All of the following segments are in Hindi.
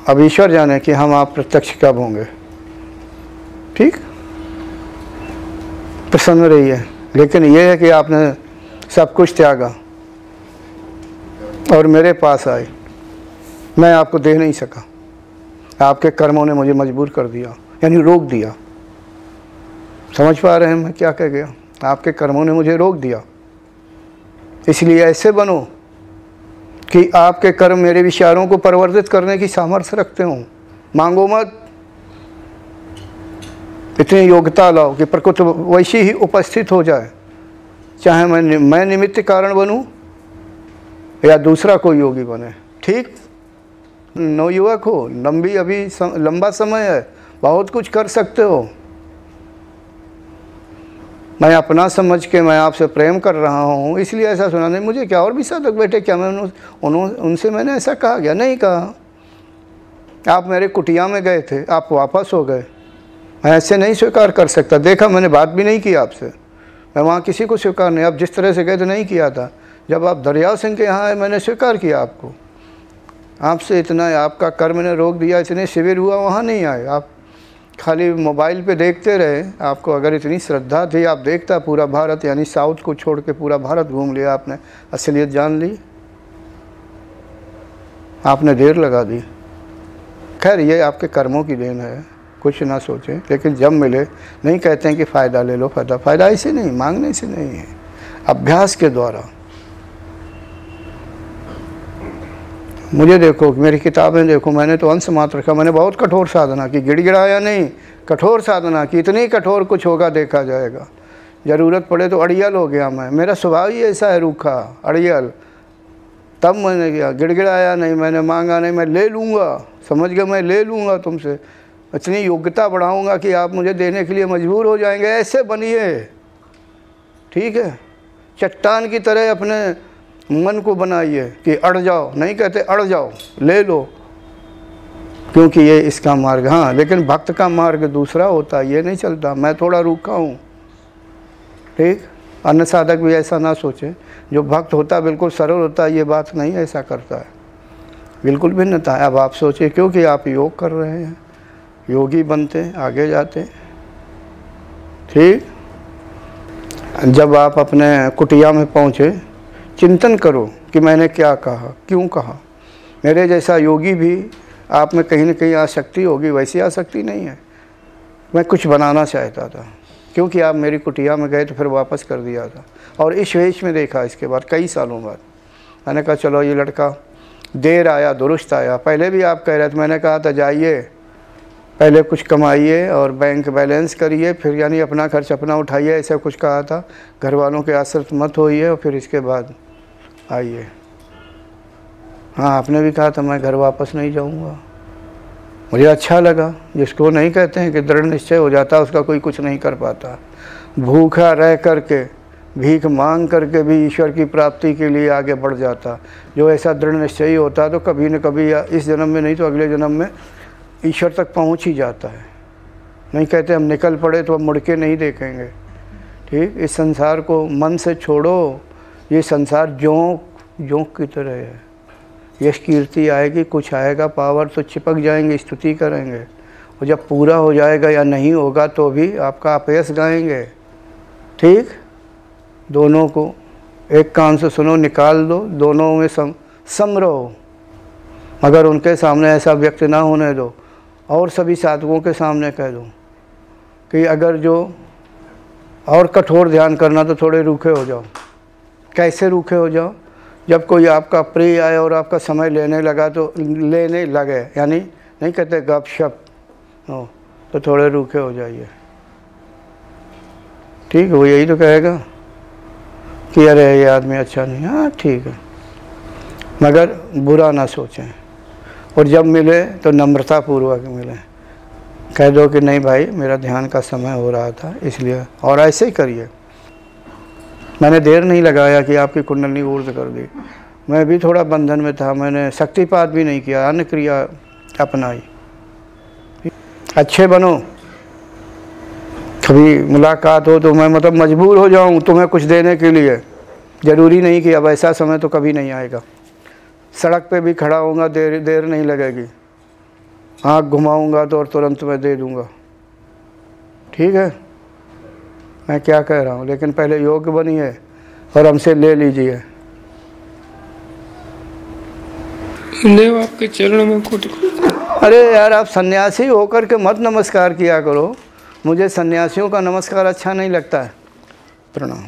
अब ईश्वर जाने कि हम आप प्रत्यक्ष कब होंगे। ठीक, प्रसन्न रहिए, लेकिन यह है कि आपने सब कुछ त्यागा और मेरे पास आए। मैं आपको दे नहीं सका, आपके कर्मों ने मुझे मजबूर कर दिया, यानी रोक दिया। समझ पा रहे हैं मैं क्या कह गया? आपके कर्मों ने मुझे रोक दिया। इसलिए ऐसे बनो कि आपके कर्म मेरे विचारों को परिवर्तित करने की सामर्थ्य रखते हों। मांगो मत, इतनी योग्यता लाओ कि प्रकृति वैसी ही उपस्थित हो जाए, चाहे मैं निमित्त कारण बनूं या दूसरा कोई योगी बने। ठीक, नवयुवक हो, अभी लंबा समय है, बहुत कुछ कर सकते हो। मैं अपना समझ के मैं आपसे प्रेम कर रहा हूँ, इसलिए ऐसा सुना। नहीं, मुझे क्या और भी साधक बैठे, क्या मैं उनसे मैंने ऐसा कहा क्या? नहीं कहा। आप मेरे कुटिया में गए थे, आप वापस हो गए। मैं ऐसे नहीं स्वीकार कर सकता। देखा, मैंने बात भी नहीं की आपसे, मैं वहाँ किसी को स्वीकार नहीं। आप जिस तरह से गए थे नहीं किया था। जब आप दरियाव सिंह के यहाँ आए, मैंने स्वीकार किया आपको। आपसे इतना आपका कर्म ने रोक दिया, इतने शिविर हुआ, वहाँ नहीं आए। आप खाली मोबाइल पे देखते रहे। आपको अगर इतनी श्रद्धा थी, आप देखता पूरा भारत, यानी साउथ को छोड़ के पूरा भारत घूम लिया आपने। असलियत जान ली, आपने देर लगा दी। खैर, ये आपके कर्मों की देन है, कुछ ना सोचें। लेकिन जब मिले, नहीं कहते हैं कि फ़ायदा ले लो, फ़ायदा ऐसे नहीं, मांगने से नहीं है, अभ्यास के द्वारा। मुझे देखो, मेरी किताबें देखो, मैंने तो अंश मात्र रखा। मैंने बहुत कठोर साधना की, गिड़गिड़ाया नहीं, कठोर साधना की। इतनी कठोर, कुछ होगा देखा जाएगा। ज़रूरत पड़े तो अड़ियल हो गया मैं, मेरा स्वभाव ही ऐसा है, रूखा अड़ियल। तब मैंने किया, गिड़गिड़ाया नहीं, मैंने मांगा नहीं, मैं ले लूँगा। समझ गया, मैं ले लूँगा तुमसे, इतनी योग्यता बढ़ाऊँगा कि आप मुझे देने के लिए मजबूर हो जाएंगे। ऐसे बनिए, ठीक है। चट्टान की तरह अपने मन को बनाइए कि अड़ जाओ, नहीं कहते अड़ जाओ, ले लो, क्योंकि ये इसका मार्ग। हाँ, लेकिन भक्त का मार्ग दूसरा होता है, ये नहीं चलता। मैं थोड़ा रूखा हूँ, ठीक। अन्य साधक भी ऐसा ना सोचें। जो भक्त होता है बिल्कुल सरल होता है, ये बात नहीं ऐसा करता है, बिल्कुल भिन्नता है। अब आप सोचिए, क्योंकि आप योग कर रहे हैं, योगी बनते आगे जाते, ठीक। जब आप अपने कुटिया में पहुँचे, चिंतन करो कि मैंने क्या कहा, क्यों कहा। मेरे जैसा योगी भी आप में कहीं न कहीं आसक्ति होगी, वैसी आसक्ति नहीं है। मैं कुछ बनाना चाहता था, क्योंकि आप मेरी कुटिया में गए तो फिर वापस कर दिया था। और इस वेश में देखा इसके बाद, कई सालों बाद। मैंने कहा चलो ये लड़का देर आया दुरुस्त आया। पहले भी आप कह रहे थे, मैंने कहा था जाइए पहले कुछ कमाइए और बैंक बैलेंस करिए, फिर यानी अपना खर्च अपना उठाइए, ऐसा कुछ कहा था। घर वालों के आश्रित मत होइए और फिर इसके बाद आइए। हाँ, आपने भी कहा था मैं घर वापस नहीं जाऊंगा। मुझे अच्छा लगा। जिसको नहीं कहते हैं कि दृढ़ निश्चय हो जाता, उसका कोई कुछ नहीं कर पाता। भूखा रह करके, भीख मांग करके भी ईश्वर की प्राप्ति के लिए आगे बढ़ जाता। जो ऐसा दृढ़ निश्चयी होता तो कभी न कभी, या इस जन्म में नहीं तो अगले जन्म में ईश्वर तक पहुंच ही जाता है। नहीं कहते हम निकल पड़े तो हम मुड़ के नहीं देखेंगे, ठीक। इस संसार को मन से छोड़ो। ये संसार जोंक की तरह है। यश कीर्ति आएगी, कुछ आएगा, पावर तो चिपक जाएंगे, स्तुति करेंगे। और जब पूरा हो जाएगा या नहीं होगा तो भी आपका अपयश गाएंगे, ठीक। दोनों को एक कान से सुनो, निकाल दो, दोनों में सम रहो। मगर उनके सामने ऐसा व्यक्त ना होने दो। और सभी साधकों के सामने कह दो कि अगर जो और कठोर ध्यान करना तो थोड़े रूखे हो जाओ। कैसे रूखे हो जाओ? जब कोई आपका प्रिय आए और आपका समय लेने लगा तो लेने लगे, यानी नहीं कहते गपशप हो, तो थोड़े रूखे हो जाइए, ठीक। वो यही तो कहेगा कि अरे ये आदमी अच्छा नहीं, हाँ ठीक है, मगर बुरा ना सोचें। और जब मिले तो नम्रता पूर्वक मिले। कह दो कि नहीं भाई, मेरा ध्यान का समय हो रहा था इसलिए, और ऐसे ही करिए। मैंने देर नहीं लगाया कि आपकी कुंडली ऊर्ध्व कर दी। मैं भी थोड़ा बंधन में था, मैंने शक्तिपात भी नहीं किया, अन्न क्रिया अपनाई। अच्छे बनो, कभी मुलाकात हो तो मैं मतलब मजबूर हो जाऊं तुम्हें कुछ देने के लिए, ज़रूरी नहीं कि अब ऐसा समय तो कभी नहीं आएगा। सड़क पे भी खड़ा होऊंगा, देर नहीं लगेगी, आँख घुमाऊंगा तो और तुरंत मैं दे दूंगा। ठीक है, मैं क्या कह रहा हूँ, लेकिन पहले योग्य बनिए और हमसे ले लीजिए। देव आपके चरणों में कोटि। अरे यार, आप सन्यासी होकर के मत नमस्कार किया करो, मुझे सन्यासियों का नमस्कार अच्छा नहीं लगता है। प्रणाम।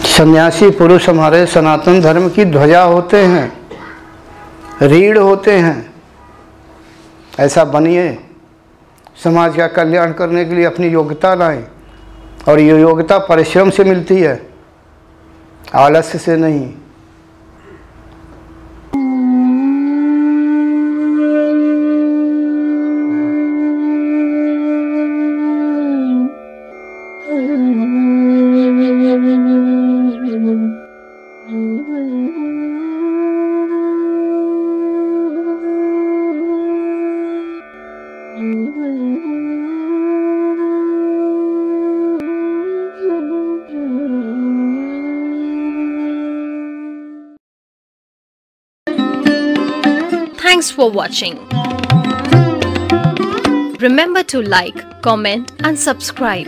सन्यासी पुरुष हमारे सनातन धर्म की ध्वजा होते हैं, रीढ़ होते हैं। ऐसा बनिए, समाज का कल्याण करने के लिए अपनी योग्यता लाएं, और ये योग्यता परिश्रम से मिलती है, आलस्य से नहीं। Thanks for watching. Remember to like, comment and subscribe.